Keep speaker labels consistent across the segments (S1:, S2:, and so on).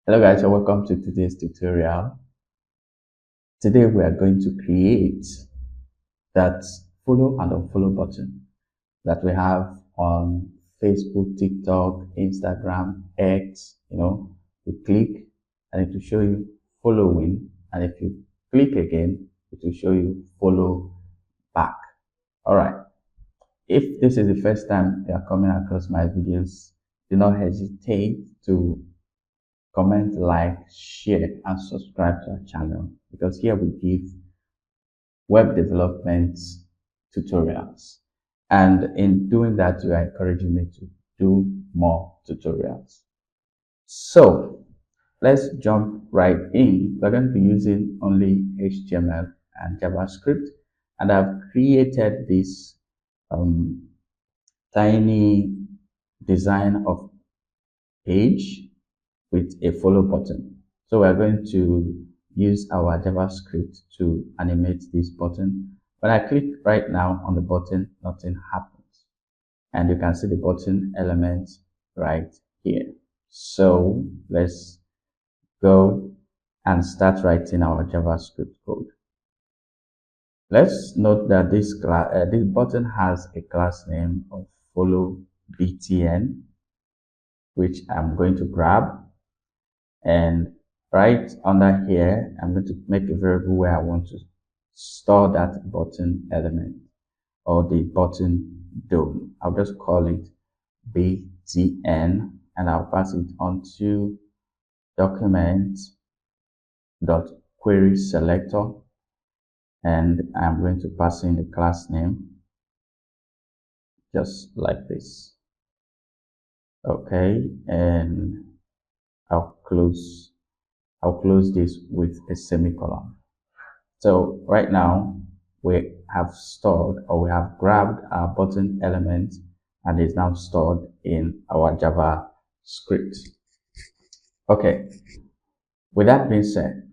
S1: Hello guys, and welcome to today's tutorial. Today we are going to create that follow and unfollow button that we have on Facebook, TikTok, Instagram, X. You click and it will show you following, and if you click again, it will show you follow back. All right. If this is the first time you are coming across my videos, do not hesitate to comment, like, share, and subscribe to our channel, because here we give web development tutorials. And in doing that, you are encouraging me to do more tutorials. So let's jump right in. We're going to be using only HTML and JavaScript, and I've created this tiny design of page with a follow button. So we're going to use our JavaScript to animate this button. When I click right now on the button, nothing happens. And you can see the button element right here. So let's go and start writing our JavaScript code. Let's note that this button has a class name of follow btn, which I'm going to grab. And right under here, I'm going to make a variable where I want to store that button element or the button DOM. I'll just call it btn, and I'll pass it onto document.querySelector, and I'm going to pass in the class name just like this. Okay, and I'll close this with a semicolon. So right now we have stored, or we have grabbed our button element, and it's now stored in our JavaScript. Okay, with that being said,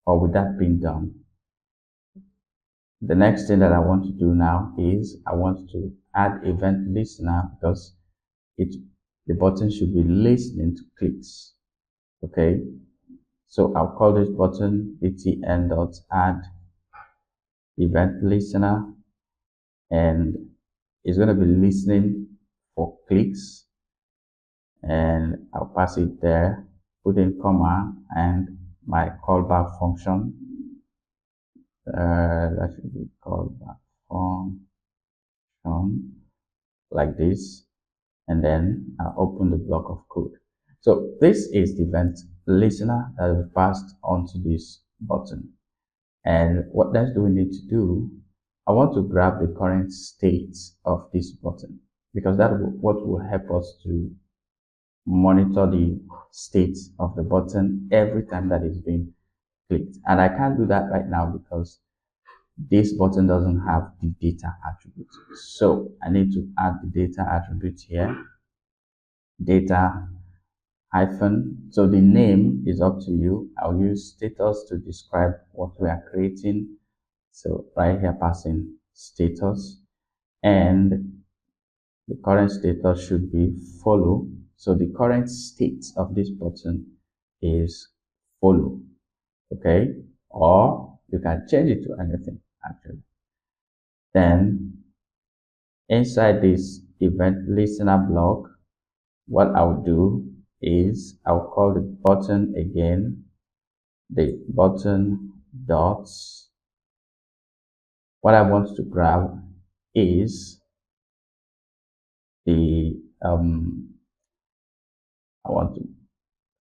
S1: or with that being done, the next thing that I want to do now is I want to add event listener, because the button should be listening to clicks. Okay, so I'll call this button btn.add event listener, and it's going to be listening for clicks, and I'll pass it there, put in comma, and my callback function. That should be callback function like this, and then I'll open the block of code. So this is the event listener that will be passed onto this button. And what else do we need to do? I want to grab the current state of this button, because that what will help us to monitor the state of the button every time that it's being clicked. And I can't do that right now because this button doesn't have the data attribute. So I need to add the data attribute here. Data hyphen. So the name is up to you. I'll use status to describe what we are creating. So right here, passing status, and the current status should be follow. So the current state of this button is follow. Okay, or you can change it to anything actually. Then inside this event listener block, what I'll do is I'll call the button again, the button dots. What I want to grab is the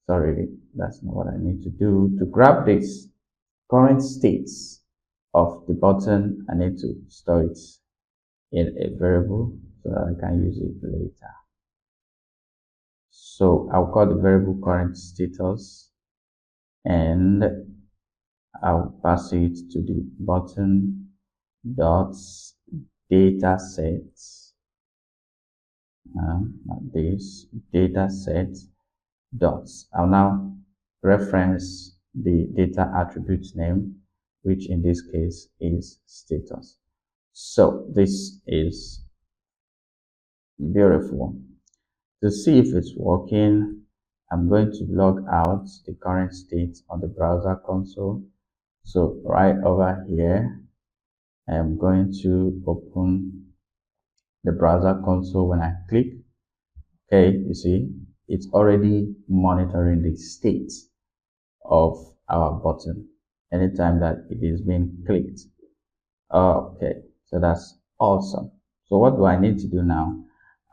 S1: sorry, that's not what I need to do. To grab this current states of the button, I need to store it in a variable so that I can use it later. So I'll call the variable current status, and I'll pass it to the button dots data sets. This data set dots. I'll now reference the data attribute name, which in this case is status. So this is beautiful. To see if it's working, I'm going to log out the current state on the browser console. So right over here, I'm going to open the browser console. When I click, okay, you see, it's already monitoring the state of our button anytime that it is being clicked. Okay, so that's awesome. So what do I need to do now?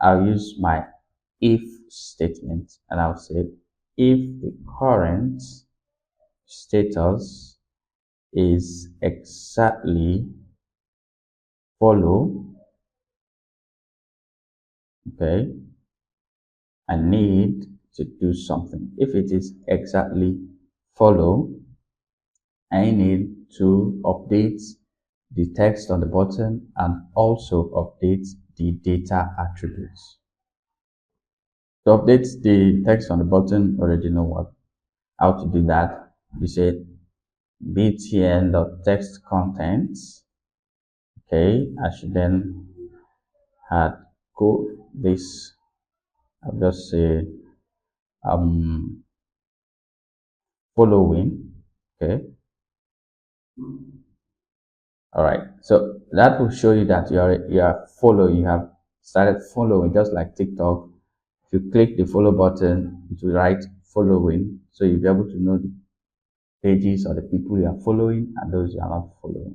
S1: I'll use my if statement, and I'll say if the current status is exactly follow, okay, I need to do something. If it is exactly follow, I need to update the text on the button and also update the data attributes. To update the text on the button, already know how to do that. You say btn.text contents. Okay, I should then add code this. I'll just say following. Okay, all right. So that will show you that you are following. You have started following, just like TikTok. If you click the follow button, it will write following, so you'll be able to know the pages or the people you are following and those you are not following.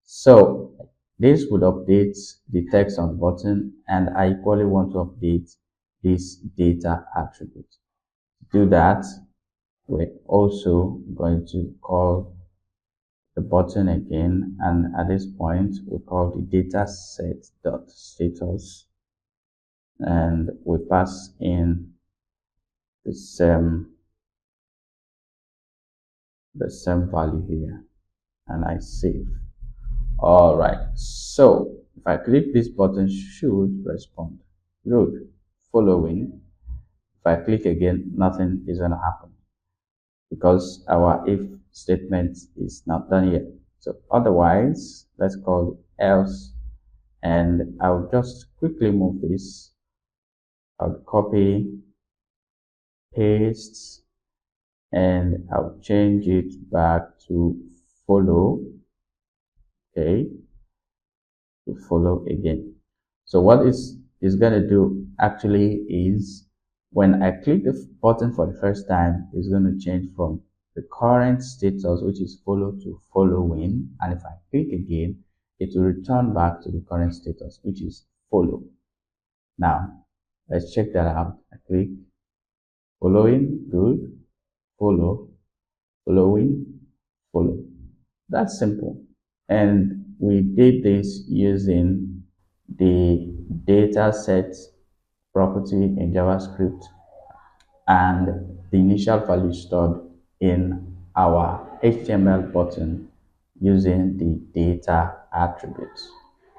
S1: So this would update the text on the button, and I equally want to update this data attribute. To do that, we're also going to call the button again, and at this point we call the data set dot status, and we pass in the same value here, and I save. All right, so if I click this button, should respond. Good. Following. If I click again, nothing is going to happen because our if statement is not done yet. So otherwise, let's call it else, and I'll just quickly move this. I'll copy, paste, and I'll change it back to follow. Okay, to follow again. So what is going to do actually is when I click the button for the first time, it's going to change from the current status, which is follow, to following. And if I click again, it will return back to the current status, which is follow. Now, let's check that out. I click following, good, follow, following, follow. That's simple. And we did this using the data set property in JavaScript and the initial value stored in our HTML button using the data attributes.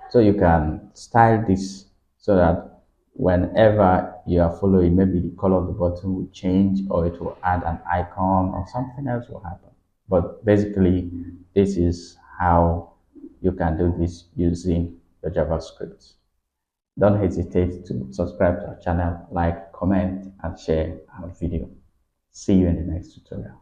S1: So you can style this so that whenever you are following, maybe the color of the button will change, or it will add an icon, or something else will happen. But basically, this is how you can do this using the JavaScript. Don't hesitate to subscribe to our channel, like, comment, and share our video. See you in the next tutorial.